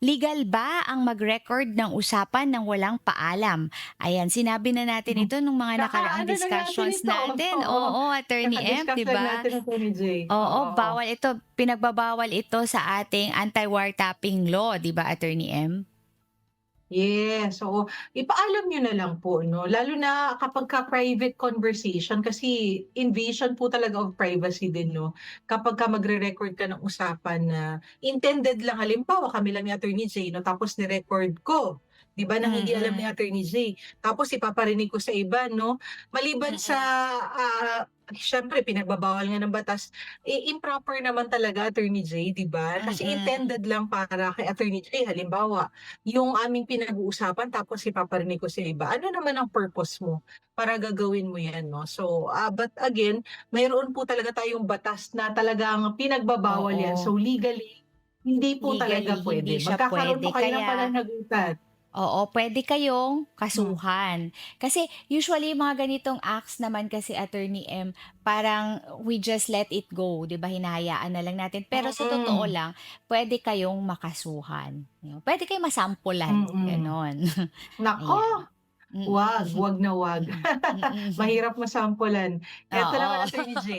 Legal ba ang mag-record ng usapan ng walang paalam? Ayan, sinabi na natin ito nung mga nakaraang Kaka-ano na natin discussions ito, natin. oo, Oo, Attorney M, kaka-discuss 'di lang ba? natin Attorney J, Oo, oo. bawal ito, pinagbabawal ito sa ating anti-wiretapping law, 'di ba, Attorney M? Yes, oo. Ipaalam niyo na lang po 'no, lalo na kapagka private conversation kasi invasion po talaga of privacy din 'no, kapagka magre-record ka ng usapan na intended lang halimbawa kami lang ni Attorney J 'no, tapos ni-record ko, 'di ba nangingialam ni Mm, Attorney J, tapos ipaparinig ko sa iba 'no. Maliban sa, mm, siyempre pinagbabawal nga ng batas, improper naman talaga Attorney J, 'di ba? Kasi mm. intended lang para kay Attorney J halimbawa yung aming pinag-uusapan tapos ipaparinig ko sa iba, ano naman ang purpose mo para gagawin mo 'yan 'no? So, but again, mayroon po talaga tayong batas na talagang pinagbabawal 'yan. Oo, So, legally, hindi po legally talaga hindi puwede. siya Magkakaroon puwede po kayo ng kaya pananagutan. oo, puwede kayong Hmm, kasuhan. Kasi usually mga ganitong acts naman kasi Attorney M, parang we just let it go, 'di ba, hinahayaan na lang natin. Pero sa totoo mm, lang, puwede kayong makasuhan, puwede kayong masampulan, mm. gano'n. Naku, Ayan. Mm. 'wag na 'wag. Mm. Mm. Mahirap masampulan. Eto naman Oo. Attorney J.